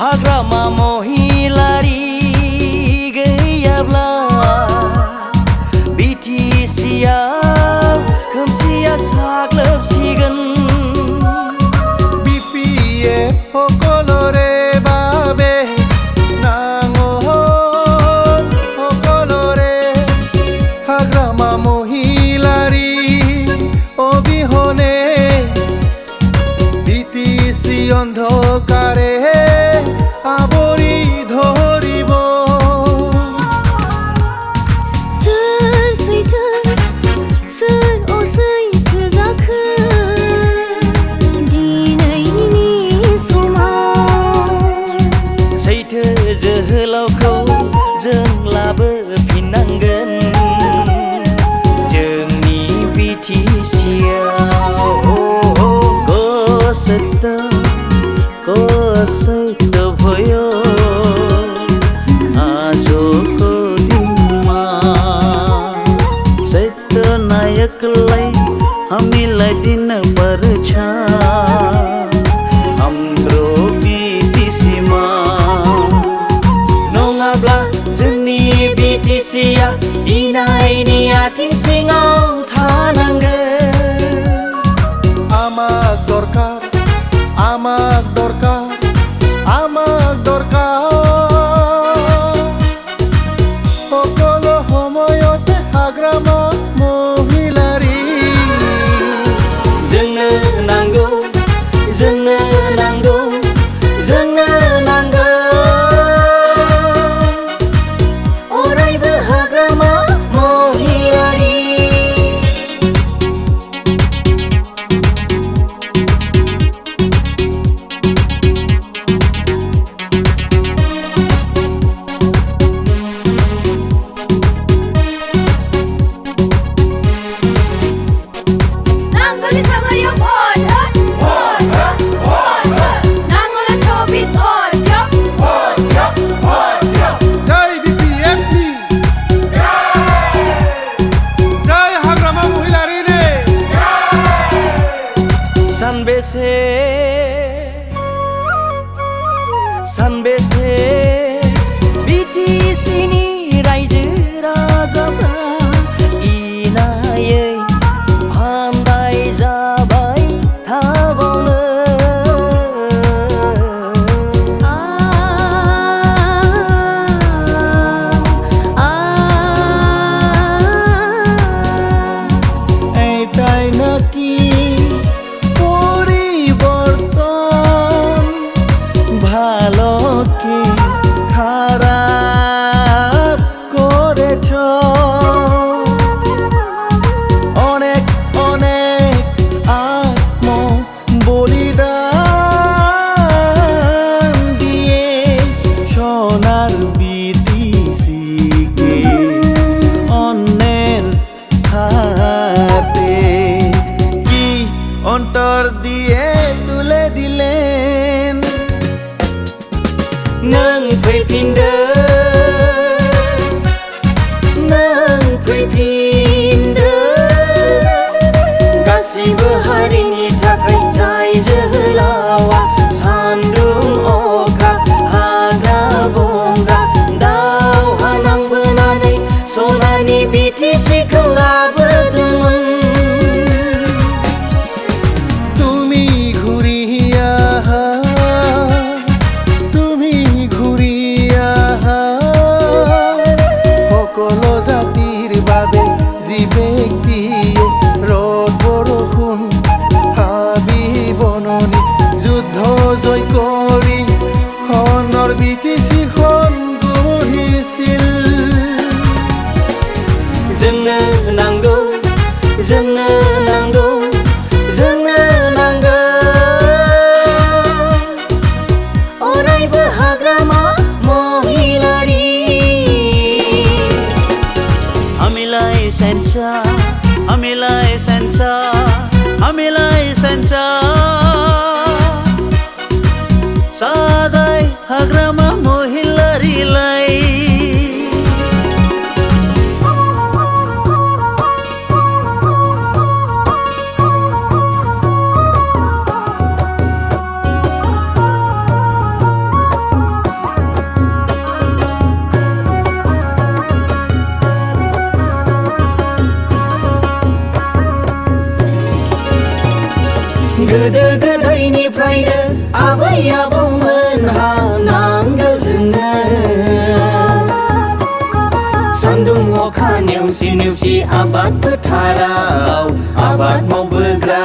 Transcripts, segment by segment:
हाग्रामा महिलारि गैयाब्ला बिटिसिआव खोमसिया साग्लोबसिगोन BPF সকলৰে বাবে নাঙল সকলৰে হাগ্ৰামা মহিলাৰী অবিহনে BTC অন্ধকাৰে আৱৰি ধৰিব सोर सैथो सोर असैथो जाखो दिनैनि समाव सैथो जोहोलावखौ जों लाबोफिननांगोन जोंनि बिटिसिआव सत्य भयो आजको दिनमा सत्य नायकलाई हामीलाई दिन पर्छ हाम्रो बिटिसीमा नङाब्ला जोंनि बिटिसिआ इनायनि आथिं सिङाव थानांगोन আমাক দৰকাৰ আমাক দৰকাৰ আমাক দৰকাৰ সকলো সময়তে হাগ্ৰামা মহিলাৰী जोंनो नांगौ जोंनो नांगौ जोंनो नांगौ अरायबो हाग्रामा महिलारी नांगोलनि सागरियाव भट नांगोला छबित अर्थक जय BPF जय हाग्रामा মহিলাৰী रे सानबेसे बिटिसिनि रायजो राजाफ्रा इनायै भान्दाय जाबाय थाबावनो এটাই নাকি পরিবর্তন ভালোকে খারাপ করেছ অনেক অনেক আত্ম বলিদান দিয়ে সোনার বিটিসিকে অন্যের হাতে কি অন্তর দিয়ে তুলে দিলেন नों फैफिनदो गासैबो हारिनि थाखाय जाय जोहोलावा सान्दुं अखा हाग्रा बंग्रा दावहा नांबोनानै सनानि बिटिसिखौ लाबोदोंमोन তুমি ঘূৰি আহা তুমি ঘূৰি আহা সকলো জাতিৰ বাবে যি ব্যক্তিয়ে ৰ'দ বৰষুণ হাবি বননি যুদ্ধ জয় কৰি সোণৰ বিটিচিখন গঢ়িছিল जोंनो नांगौ जोंनो नांगौ जोंनो नांगौ अरायबो हाग्रामा महिलारी हामीलाई चाहिन्छ सधैँ हाग्रामा महिलारीलाई आबाद फोथाराव आबाद मावबोग्रा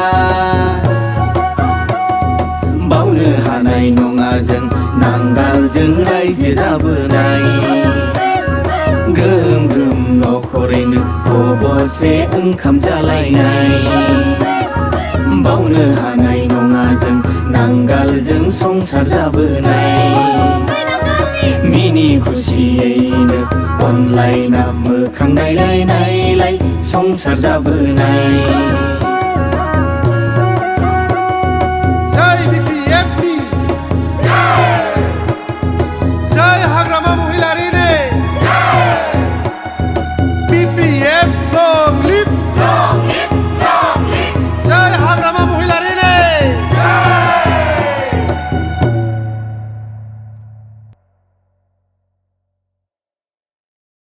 बावनो हानाय नङा जों नांगालजों रायजो जाबोनाय ग्रोम ग्रोम न'खरैनो खबसे ओंखाम जालायनाय बावनो हानाय नङा जों नांगालजों संसार जाबोनाय मिनि खुसियैनो अनलायना मोखां नायलाय नायलाय संसार जाबोनाय